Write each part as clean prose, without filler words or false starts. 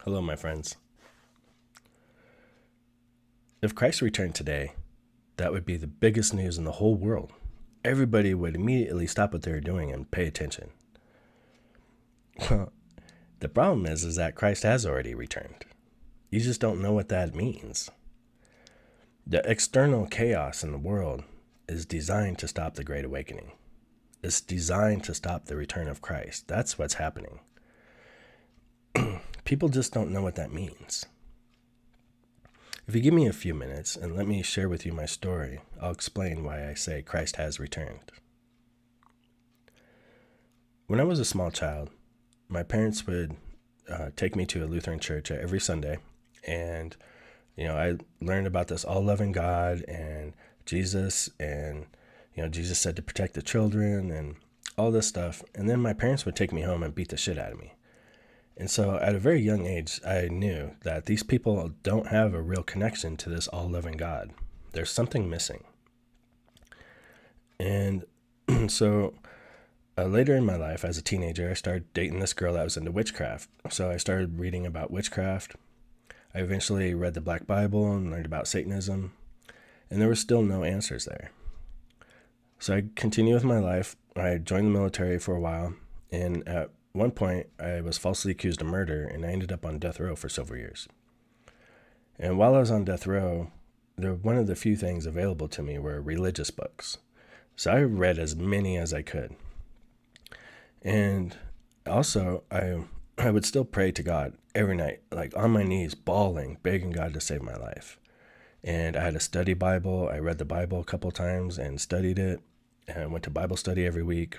Hello, my friends. If Christ returned today, that would be the biggest news in the whole world. Everybody would immediately stop what they were doing and pay attention. The problem is that Christ has already returned. You just don't know what that means. The external chaos in the world is designed to stop the Great Awakening. It's designed to stop the return of Christ. That's what's happening. People just don't know what that means. If you give me a few minutes and let me share with you my story, I'll explain why I say Christ has returned. When I was a small child, my parents would take me to a Lutheran church every Sunday, and I learned about this all-loving God and Jesus, and Jesus said to protect the children and all this stuff. And then my parents would take me home and beat the shit out of me. And so at a very young age, I knew that these people don't have a real connection to this all-loving God. There's something missing. And so later in my life, as a teenager, I started dating this girl that was into witchcraft. So I started reading about witchcraft. I eventually read the Black Bible and learned about Satanism. And there were still no answers there. So I continued with my life. I joined the military for a while. And at one point, I was falsely accused of murder, and I ended up on death row for several years. And while I was on death row, one of the few things available to me were religious books. So I read as many as I could. And also, I would still pray to God every night, like on my knees, bawling, begging God to save my life. And I had a study Bible. I read the Bible a couple times and studied it, and I went to Bible study every week.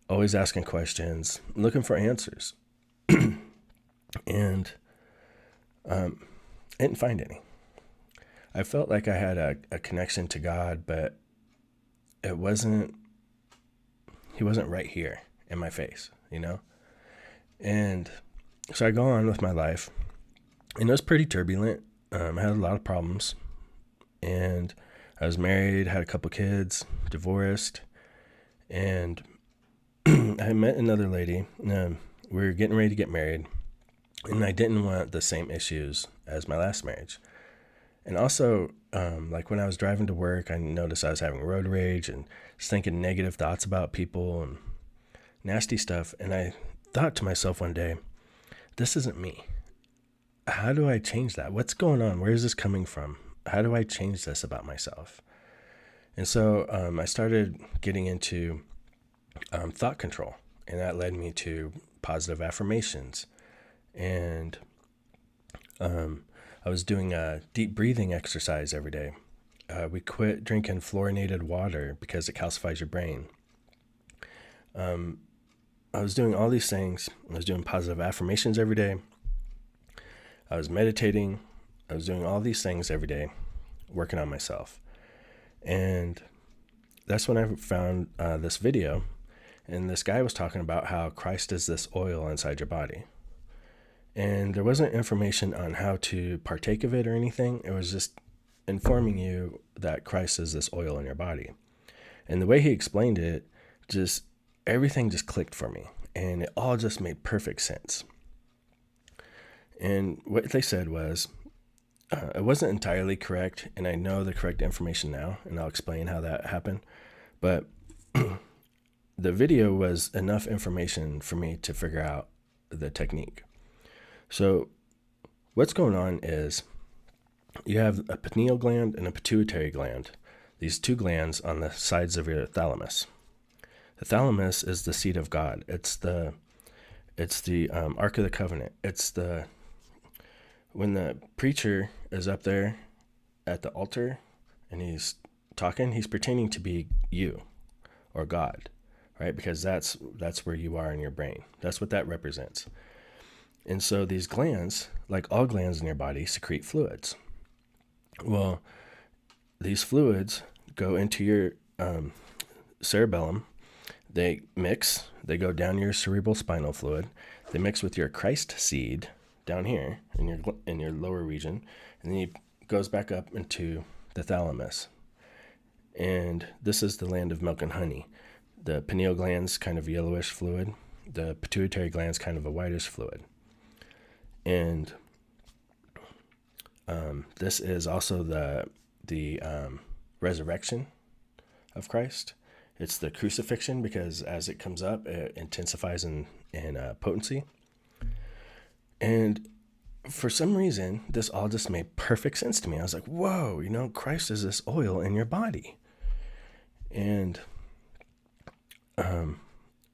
Always asking questions, looking for answers. And I didn't find any. I felt like I had a connection to God, but he wasn't right here in my face, And so I go on with my life, and it was pretty turbulent. I had a lot of problems, and I was married, had a couple kids, divorced, and I met another lady. We were getting ready to get married, and I didn't want the same issues as my last marriage. And also, like when I was driving to work, I noticed I was having road rage and just thinking negative thoughts about people and nasty stuff. And I thought to myself one day, this isn't me. How do I change that? What's going on? Where is this coming from? How do I change this about myself? And so I started getting into thought control, and that led me to positive affirmations. And I was doing a deep breathing exercise every day. We quit drinking fluorinated water because it calcifies your brain. I was doing all these things. I was doing positive affirmations every day. I was meditating. I was doing all these things every day, working on myself. And that's when I found this video. And this guy was talking about how Christ is this oil inside your body. And there wasn't information on how to partake of it or anything. It was just informing you that Christ is this oil in your body. And the way he explained it, everything just clicked for me. And it all just made perfect sense. And what they said was, it wasn't entirely correct, and I know the correct information now, and I'll explain how that happened. But the video was enough information for me to figure out the technique. So what's going on is you have a pineal gland and a pituitary gland, these two glands on the sides of your thalamus. The thalamus is the seat of God. It's the Ark of the Covenant. When the preacher is up there at the altar and he's talking, he's pretending to be you or God, right? Because that's where you are in your brain. That's what that represents. And so these glands, like all glands in your body, secrete fluids. Well, these fluids go into your cerebellum. They mix. They go down your cerebral spinal fluid. They mix with your Christ seed down here in your lower region, and then it goes back up into the thalamus. And this is the land of milk and honey. The pineal gland's kind of yellowish fluid. The pituitary gland's kind of a whitish fluid. And this is also the resurrection of Christ. It's the crucifixion, because as it comes up, it intensifies in potency. And for some reason, this all just made perfect sense to me. I was like, whoa, Christ is this oil in your body. And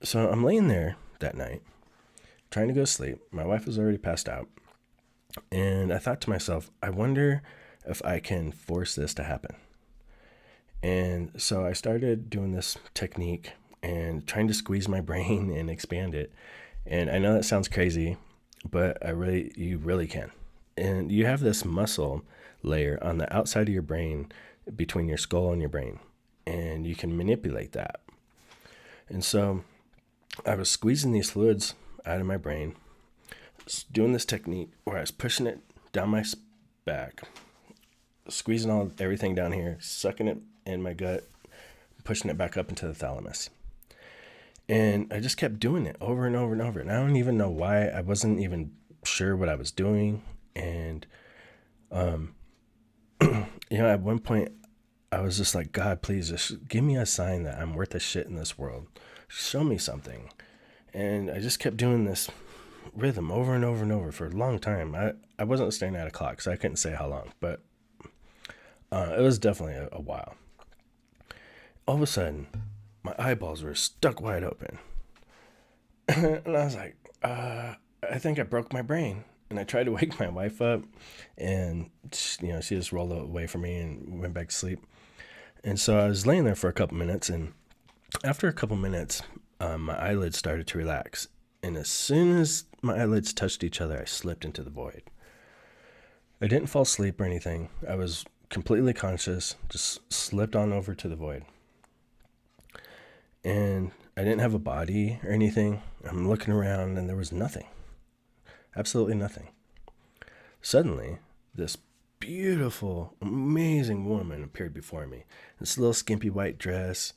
so I'm laying there that night, trying to go to sleep. My wife was already passed out. And I thought to myself, I wonder if I can force this to happen. And so I started doing this technique and trying to squeeze my brain and expand it. And I know that sounds crazy, but you really can. And you have this muscle layer on the outside of your brain between your skull and your brain, and you can manipulate that. And so I was squeezing these fluids out of my brain, doing this technique where I was pushing it down my back, squeezing everything down here, sucking it in my gut, pushing it back up into the thalamus. And I just kept doing it over and over and over. And I don't even know why. I wasn't even sure what I was doing. And, at one point I was just like, God, please just give me a sign that I'm worth a shit in this world. Show me something. And I just kept doing this rhythm over and over and over for a long time. I wasn't staring at a clock, so I couldn't say how long, but it was definitely a while. All of a sudden, my eyeballs were stuck wide open. And I was like, I think I broke my brain. And I tried to wake my wife up, and she just rolled away from me and went back to sleep. And so I was laying there for a couple minutes, and after a couple minutes, my eyelids started to relax. And as soon as my eyelids touched each other, I slipped into the void. I didn't fall asleep or anything. I was completely conscious, just slipped on over to the void. And I didn't have a body or anything. I'm looking around, and there was nothing. Absolutely nothing. Suddenly, this beautiful, amazing woman appeared before me. This little skimpy white dress,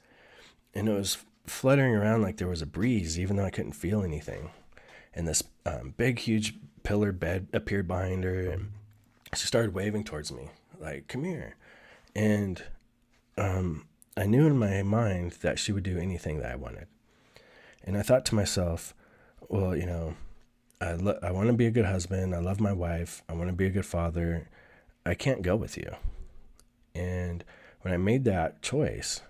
and it was fluttering around like there was a breeze, even though I couldn't feel anything. And this big, huge pillar bed appeared behind her, and she started waving towards me, like, come here. And I knew in my mind that she would do anything that I wanted. And I thought to myself, well, I want to be a good husband. I love my wife. I want to be a good father. I can't go with you. And when I made that choice,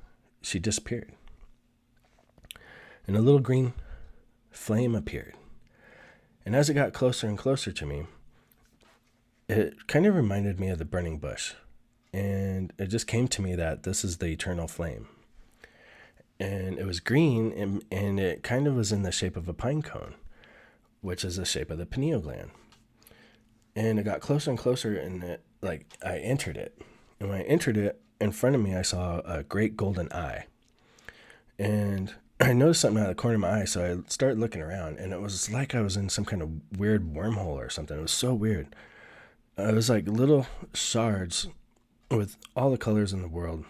she disappeared. And a little green flame appeared. And as it got closer and closer to me, it kind of reminded me of the burning bush. And it just came to me that this is the eternal flame. And it was green, and it kind of was in the shape of a pine cone, which is the shape of the pineal gland. And it got closer and closer, and I entered it. And when I entered it, in front of me, I saw a great golden eye. And I noticed something out of the corner of my eye, so I started looking around, and it was like I was in some kind of weird wormhole or something. It was so weird. It was like little shards with all the colors in the world.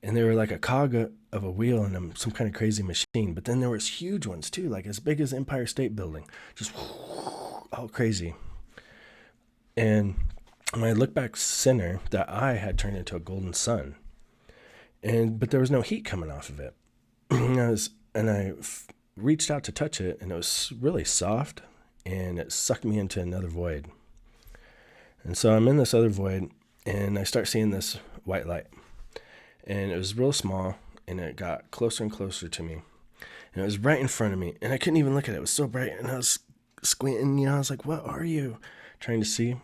And they were like a cog of a wheel in some kind of crazy machine. But then there was huge ones too, like as big as Empire State Building, just all crazy. And when I looked back center, that eye had turned into a golden sun. But there was no heat coming off of it. I reached out to touch it, and it was really soft, and it sucked me into another void. And so I'm in this other void, and I start seeing this white light. And it was real small, and it got closer and closer to me. And it was right in front of me, and I couldn't even look at it. It was so bright, and I was squinting, I was like, what are you? Trying to see.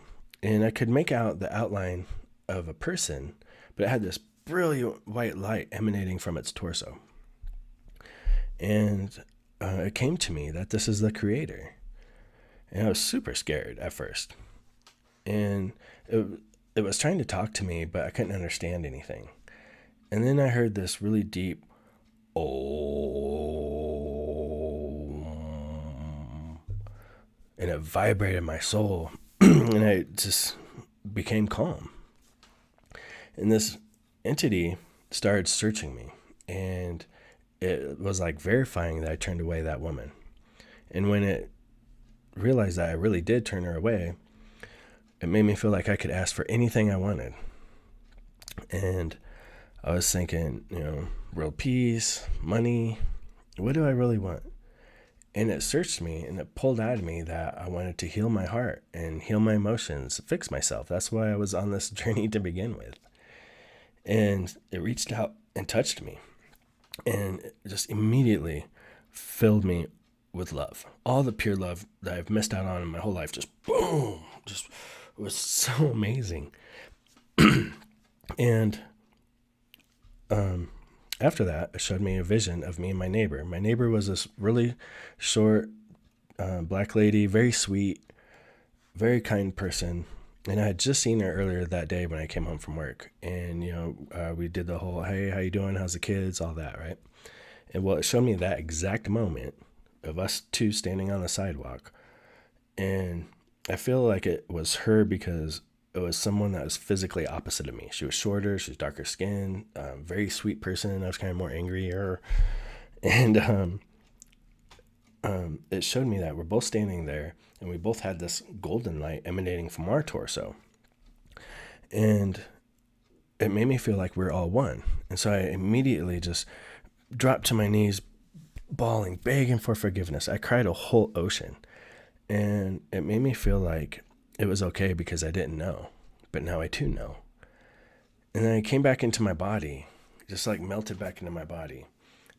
And I could make out the outline of a person, but it had this brilliant white light emanating from its torso. And it came to me that this is the Creator. And I was super scared at first. And it was trying to talk to me, but I couldn't understand anything. And then I heard this really deep, oh, and it vibrated my soul, and I just became calm. And this entity started searching me, and it was like verifying that I turned away that woman. And when it realized that I really did turn her away, it made me feel like I could ask for anything I wanted. And I was thinking, world peace, money, what do I really want? And it searched me and it pulled out of me that I wanted to heal my heart and heal my emotions, fix myself. That's why I was on this journey to begin with. And it reached out and touched me and it just immediately filled me with love. All the pure love that I've missed out on in my whole life, just boom, just was so amazing. And after that, it showed me a vision of me and my neighbor. My neighbor was this really short black lady, very sweet, very kind person. And I had just seen her earlier that day when I came home from work. And, we did the whole, hey, how you doing? How's the kids? All that, right? And well, it showed me that exact moment of us two standing on the sidewalk. And I feel like it was her because it was someone that was physically opposite of me. She was shorter, she was darker skinned, very sweet person. I was kind of more angrier. And it showed me that we're both standing there and we both had this golden light emanating from our torso. And it made me feel like we're all one. And so I immediately just dropped to my knees, bawling, begging for forgiveness. I cried a whole ocean. And it made me feel like it was okay because I didn't know. But now I too know. And then I came back into my body, just like melted back into my body.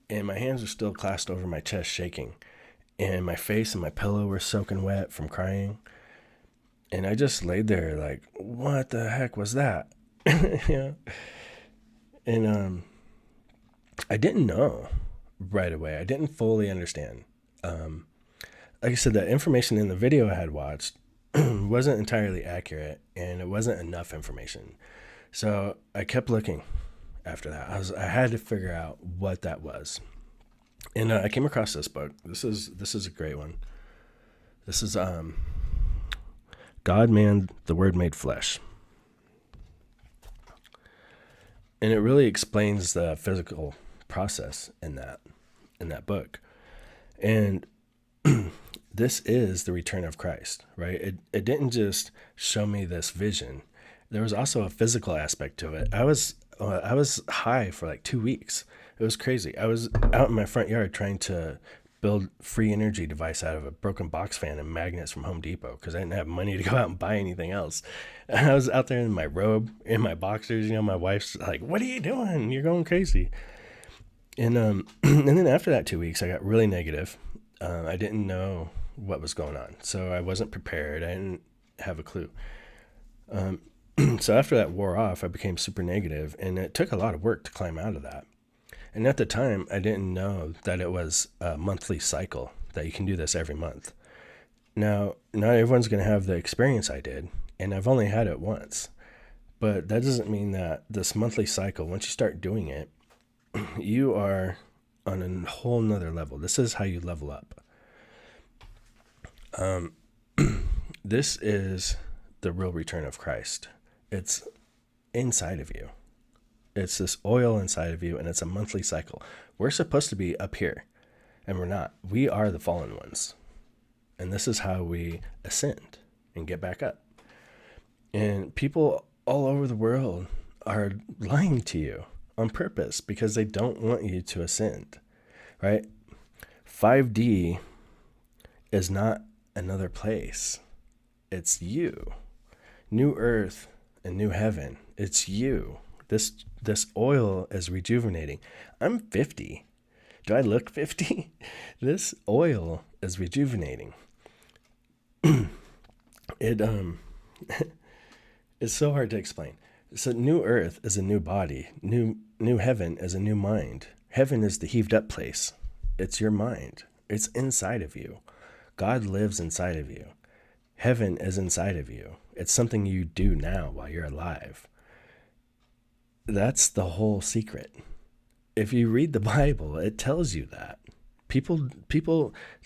And my hands were still clasped over my chest, shaking. And my face and my pillow were soaking wet from crying. And I just laid there like, what the heck was that? And I didn't know right away. I didn't fully understand. Like I said, the information in the video I had watched wasn't entirely accurate, and it wasn't enough information. So I kept looking after that. I had to figure out what that was. And I came across this book. This is a great one. This is God, Man, the Word Made Flesh. And it really explains the physical process in that book. And this is the return of Christ, right? It didn't just show me this vision. There was also a physical aspect to it. I was high for like 2 weeks. It was crazy. I was out in my front yard trying to build free energy device out of a broken box fan and magnets from Home Depot because I didn't have money to go out and buy anything else. And I was out there in my robe, in my boxers. My wife's like, "What are you doing? You're going crazy." And and then after that 2 weeks, I got really negative. I didn't know what was going on, so I wasn't prepared. I didn't have a clue. So after that wore off, I became super negative, and it took a lot of work to climb out of that. And at the time, I didn't know that it was a monthly cycle, that you can do this every month. Now, not everyone's going to have the experience I did, and I've only had it once. But that doesn't mean that this monthly cycle, once you start doing it, you are on a whole nother level. This is how you level up. This is the real return of Christ. It's inside of you. It's this oil inside of you, and it's a monthly cycle. We're supposed to be up here, and we're not. We are the fallen ones. And this is how we ascend and get back up. And people all over the world are lying to you on purpose because they don't want you to ascend, right? 5D is not another place. It's you. New earth and new heaven. It's you. This oil is rejuvenating. I'm 50. Do I look 50? This oil is rejuvenating. It's so hard to explain. So new earth is a new body. New heaven is a new mind. Heaven is the heaved up place. It's your mind. It's inside of you. God lives inside of you. Heaven is inside of you. It's something you do now while you're alive. That's the whole secret. If you read the Bible, it tells you that. People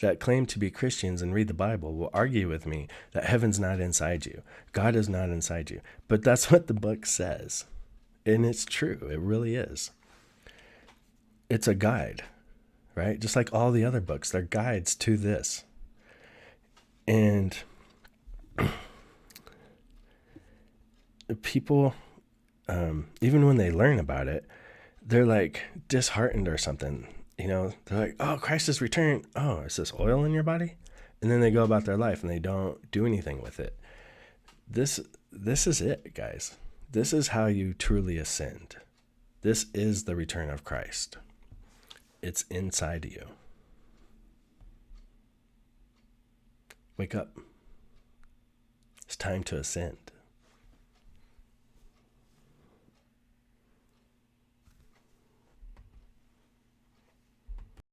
that claim to be Christians and read the Bible will argue with me that heaven's not inside you. God is not inside you. But that's what the book says. And it's true. It really is. It's a guide, right? Just like all the other books, they're guides to this. And people, even when they learn about it, they're like disheartened or something. They're like, oh, Christ has returned. Oh, is this oil in your body? And then they go about their life and they don't do anything with it. This is it, guys. This is how you truly ascend. This is the return of Christ. It's inside you. Wake up. It's time to ascend.